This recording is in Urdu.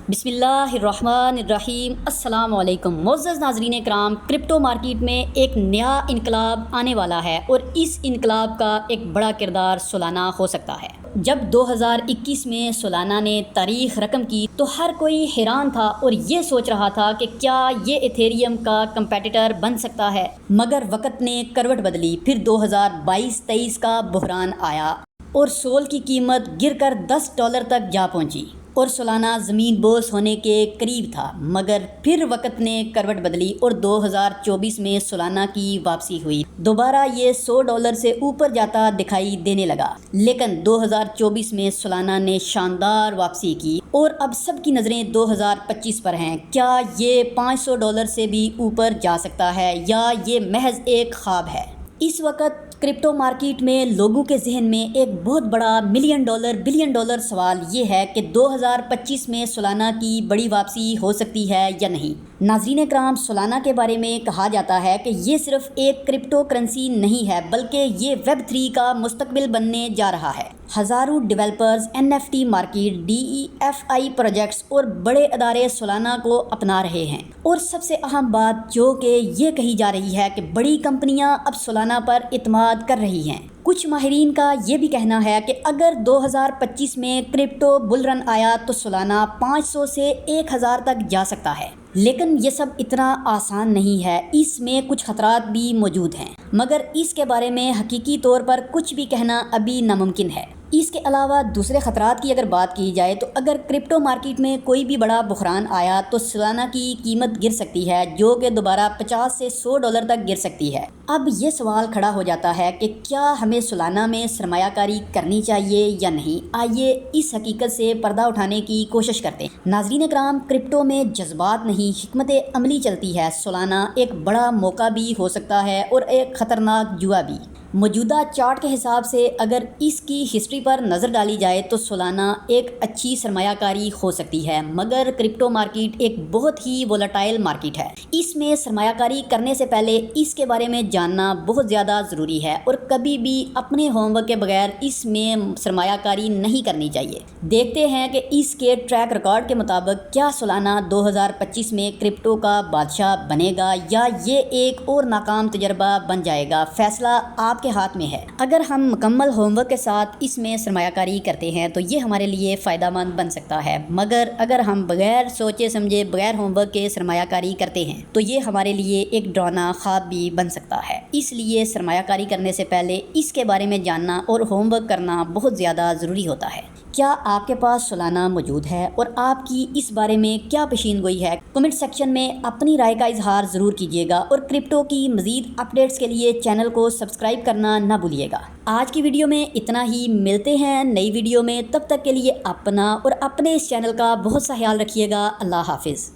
بسم اللہ الرحمن الرحیم۔ السلام علیکم معزز ناظرین کرام، کرپٹو مارکیٹ میں ایک نیا انقلاب آنے والا ہے اور اس انقلاب کا ایک بڑا کردار سولانہ ہو سکتا ہے۔ جب 2021 میں سولانہ نے تاریخ رقم کی تو ہر کوئی حیران تھا اور یہ سوچ رہا تھا کہ کیا یہ ایتھیریم کا کمپیٹیٹر بن سکتا ہے، مگر وقت نے کروٹ بدلی۔ پھر 2022-23 کا بحران آیا اور سول کی قیمت گر کر $10 تک جا پہنچی اور سولانہ زمین بوس ہونے کے قریب تھا، مگر پھر وقت نے کروٹ بدلی اور 2024 میں سولانہ کی واپسی ہوئی۔ دوبارہ یہ $100 سے اوپر جاتا دکھائی دینے لگا، لیکن 2024 میں سولانہ نے شاندار واپسی کی اور اب سب کی نظریں 2025 پر ہیں۔ کیا یہ $500 سے بھی اوپر جا سکتا ہے یا یہ محض ایک خواب ہے؟ اس وقت کرپٹو مارکیٹ میں لوگوں کے ذہن میں ایک بہت بڑا $1 بلین ڈالر سوال یہ ہے کہ 2025 میں سولانہ کی بڑی واپسی ہو سکتی ہے یا نہیں۔ ناظرین کرام، سولانہ کے بارے میں کہا جاتا ہے کہ یہ صرف ایک کرپٹو کرنسی نہیں ہے بلکہ یہ ویب 3 کا مستقبل بننے جا رہا ہے۔ ہزاروں developers, NFT market, DeFi projects اور بڑے ادارے سولانہ کو اپنا رہے ہیں، اور سب سے اہم بات جو کہ یہ کہی جا رہی ہے کہ بڑی کمپنیاں اب سولانہ پر اعتماد کر رہی ہیں۔ کچھ ماہرین کا یہ بھی کہنا ہے کہ اگر 2025 میں کرپٹو بل رن آیا تو سولانہ 500 سے 1000 تک جا سکتا ہے، لیکن یہ سب اتنا آسان نہیں ہے، اس میں کچھ خطرات بھی موجود ہیں، مگر اس کے بارے میں حقیقی طور پر کچھ بھی کہنا ابھی ناممکن ہے۔ اس کے علاوہ دوسرے خطرات کی اگر بات کی جائے تو اگر کرپٹو مارکیٹ میں کوئی بھی بڑا بحران آیا تو سولانہ کی قیمت گر سکتی ہے، جو کہ دوبارہ $50 سے $100 تک گر سکتی ہے۔ اب یہ سوال کھڑا ہو جاتا ہے کہ کیا ہمیں سولانہ میں سرمایہ کاری کرنی چاہیے یا نہیں؟ آئیے اس حقیقت سے پردہ اٹھانے کی کوشش کرتے ہیں۔ ناظرین کرام، کرپٹو میں جذبات نہیں، حکمت عملی چلتی ہے۔ سولانہ ایک بڑا موقع بھی ہو سکتا ہے اور ایک خطرناک جوا بھی۔ موجودہ چارٹ کے حساب سے اگر اس کی ہسٹری پر نظر ڈالی جائے تو سولانہ ایک اچھی سرمایہ کاری ہو سکتی ہے، مگر کرپٹو مارکیٹ ایک بہت ہی وولٹائل مارکیٹ ہے۔ اس میں سرمایہ کاری کرنے سے پہلے اس کے بارے میں جاننا بہت زیادہ ضروری ہے اور کبھی بھی اپنے ہوم ورک کے بغیر اس میں سرمایہ کاری نہیں کرنی چاہیے۔ دیکھتے ہیں کہ اس کے ٹریک ریکارڈ کے مطابق کیا سولانہ 2025 میں کرپٹو کا بادشاہ بنے گا یا یہ ایک اور ناکام تجربہ بن جائے گا۔ فیصلہ آپ کے ہاتھ میں ہے۔ اگر ہم مکمل ہوم ورک کے ساتھ اس میں سرمایہ کاری کرتے ہیں تو یہ ہمارے لیے فائدہ مند بن سکتا ہے، مگر اگر ہم بغیر سوچے سمجھے، بغیر ہوم ورک کے سرمایہ کاری کرتے ہیں تو یہ ہمارے لیے ایک ڈراؤنا خواب بھی بن سکتا ہے۔ اس لیے سرمایہ کاری کرنے سے پہلے اس کے بارے میں جاننا اور ہوم ورک کرنا بہت زیادہ ضروری ہوتا ہے۔ کیا آپ کے پاس سولانہ موجود ہے اور آپ کی اس بارے میں کیا پیشین گوئی ہے؟ کمنٹ سیکشن میں اپنی رائے کا اظہار ضرور کیجیے گا اور کرپٹو کی مزید اپڈیٹس کے لیے چینل کو سبسکرائب کرنا نہ بھولیے گا۔ آج کی ویڈیو میں اتنا ہی، ملتے ہیں نئی ویڈیو میں، تب تک کے لیے اپنا اور اپنے اس چینل کا بہت سا خیال رکھیے گا۔ اللہ حافظ۔